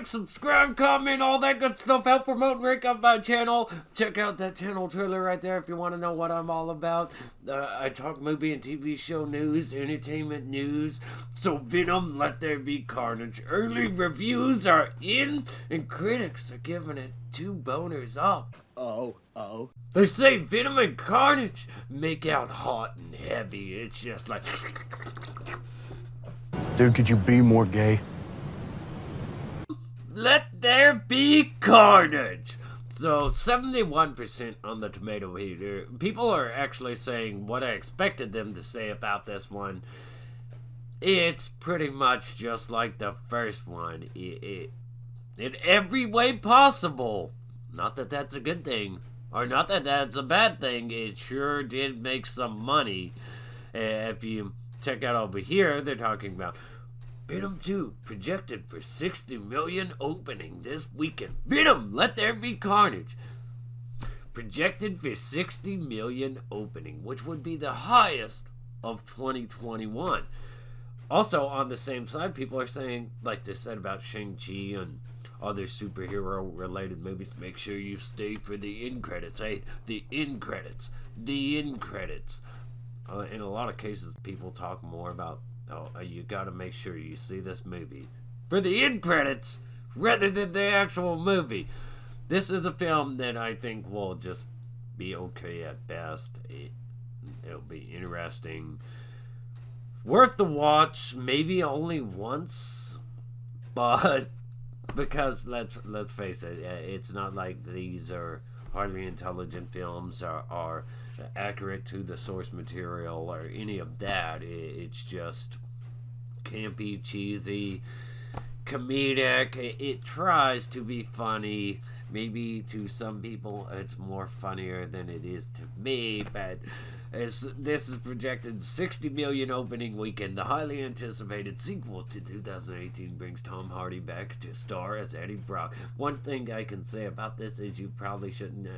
like, subscribe, comment, all that good stuff. Help promote and rank up my channel. Check out that channel trailer right there if you want to know what I'm all about. I talk movie and TV show news, entertainment news. So Venom Let There Be Carnage. Early reviews are in, and critics are giving it 2 boners up. Oh. They say Venom and Carnage make out hot and heavy. It's just like... Dude, could you be more gay? Let there be carnage! So, 71% on the tomato meter. People are actually saying what I expected them to say about this one. It's pretty much just like the first one. In every way possible. Not that that's a good thing. Or not that that's a bad thing. It sure did make some money. If you check out over here, they're talking about Venom 2 projected for 60 million opening this weekend. Venom Let There Be Carnage projected for 60 million opening, which would be the highest of 2021. Also, on the same side, people are saying, like they said about Shang-Chi and other superhero-related movies, make sure you stay for the end credits. Hey, the end credits. The end credits. In a lot of cases, people talk more about, you gotta make sure you see this movie for the end credits rather than the actual movie. This is a film that I think will just be okay at best. It'll be interesting. Worth the watch, maybe only once, but because let's face it, it's not like these are highly intelligent films are accurate to the source material or any of that. It's just campy, cheesy, comedic. It tries to be funny. Maybe to some people it's more funnier than it is to me, but as this is projected 60 million opening weekend, the highly anticipated sequel to 2018 brings Tom Hardy back to star as Eddie Brock. One thing I can say about this is you probably shouldn't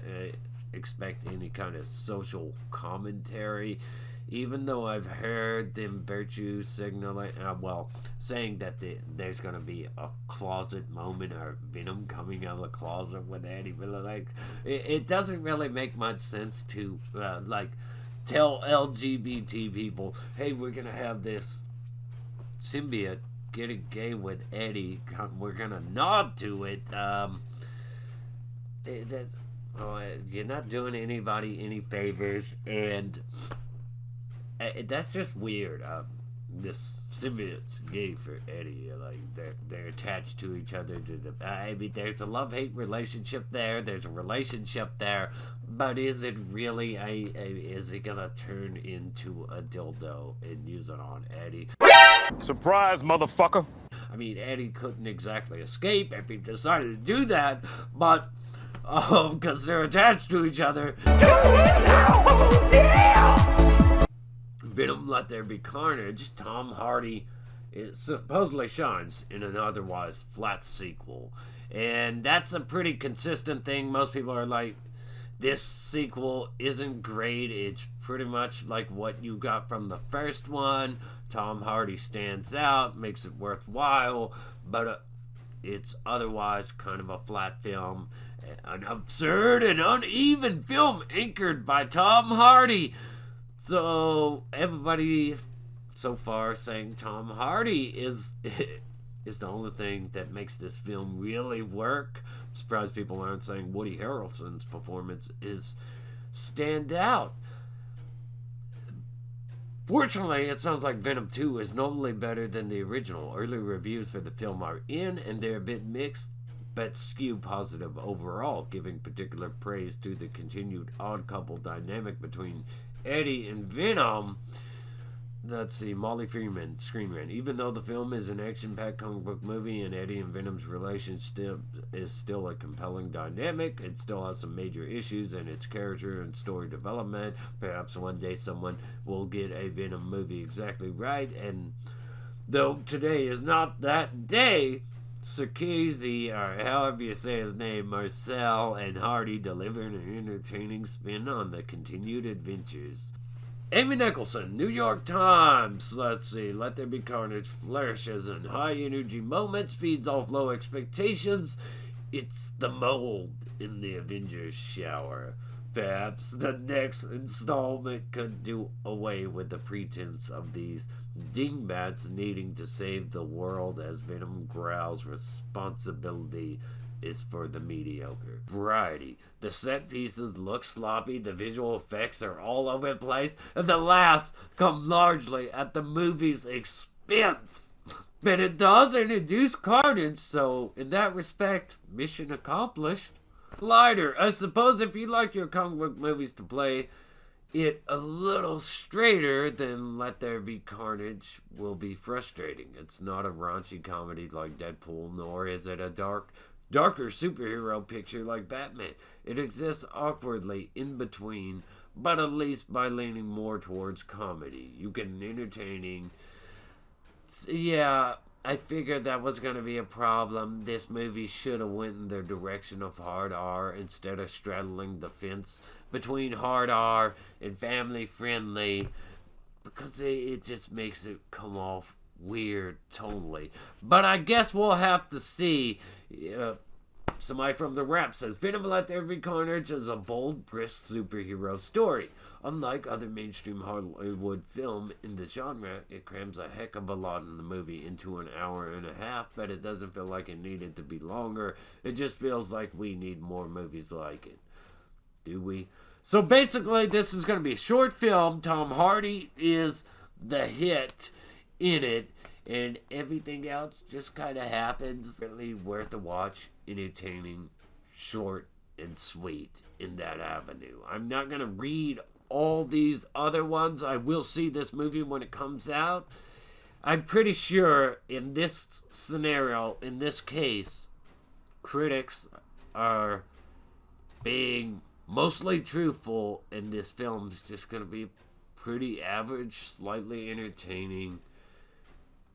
expect any kind of social commentary, even though I've heard them virtue signaling, saying that there's going to be a closet moment or Venom coming out of the closet with Eddie. It doesn't really make much sense to tell LGBT people, hey, we're going to have this symbiote getting gay with Eddie. We're going to nod to it. You're not doing anybody any favors, and that's just weird. This symbiote's gay for Eddie. They're attached to each other. There's a love-hate relationship there. There's a relationship there, but is it really? Is it gonna turn into a dildo and use it on Eddie? Surprise, motherfucker! Eddie couldn't exactly escape if he decided to do that, but because they're attached to each other. Venom Let There Be Carnage, Tom Hardy supposedly shines in an otherwise flat sequel. And that's a pretty consistent thing. Most people are like, this sequel isn't great. It's pretty much like what you got from the first one. Tom Hardy stands out, makes it worthwhile, but it's otherwise kind of a flat film. An absurd and uneven film anchored by Tom Hardy. So everybody so far saying Tom Hardy is the only thing that makes this film really work. I'm surprised people aren't saying Woody Harrelson's performance is stand out. Fortunately, it sounds like Venom 2 is notably better than the original. Early reviews for the film are in, and they're a bit mixed, but skew positive overall, giving particular praise to the continued odd couple dynamic between Eddie and Venom. Let's see, Molly Freeman, Screen Rant. Even though the film is an action-packed comic book movie and Eddie and Venom's relationship is still a compelling dynamic, it still has some major issues in its character and story development. Perhaps one day someone will get a Venom movie exactly right, and though today is not that day, Sarkozy, or however you say his name, Marcel and Hardy delivered an entertaining spin on the continued adventures. Amy Nicholson, New York Times. Let's see. Let There Be Carnage flourishes in high energy moments, feeds off low expectations. It's the mold in the Avengers shower. Perhaps the next installment could do away with the pretense of these dingbats needing to save the world as Venom growls responsibility is for the mediocre. Variety. The set pieces look sloppy, the visual effects are all over the place, and the laughs come largely at the movie's expense. But it does introduce carnage, so in that respect, mission accomplished. Lighter. I suppose if you like your comic book movies to play it a little straighter, then Let There Be Carnage will be frustrating. It's not a raunchy comedy like Deadpool, nor is it a darker superhero picture like Batman. It exists awkwardly in between, but at least by leaning more towards comedy. You get an entertaining... Yeah, I figured that was going to be a problem. This movie should have went in the direction of hard R instead of straddling the fence between hard R and family friendly, because it just makes it come off weird tonally. But I guess we'll have to see. Somebody from the Wrap says, Venom Let There Be Carnage is a bold, brisk superhero story. Unlike other mainstream Hollywood film in the genre, it crams a heck of a lot in the movie into an hour and a half, but it doesn't feel like it needed to be longer. It just feels like we need more movies like it. Do we? So basically, this is going to be a short film. Tom Hardy is the hit in it, and everything else just kind of happens. Really worth a watch, entertaining, short, and sweet in that avenue. I'm not going to read all these other ones. I will see this movie when it comes out. I'm pretty sure in this scenario, in this case, critics are being mostly truthful, and this film's just going to be pretty average, slightly entertaining,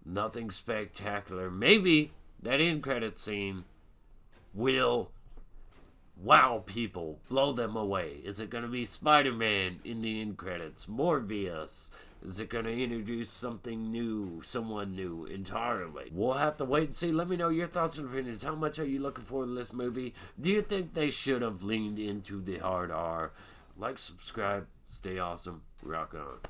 nothing spectacular. Maybe that end credit scene will wow people, blow them away. Is it going to be Spider-Man in the end credits? Morbius? Is it going to introduce something new, someone new entirely? We'll have to wait and see. Let me know your thoughts and opinions. How much are you looking forward to this movie? Do you think they should have leaned into the hard R? Like, subscribe, stay awesome, rock on.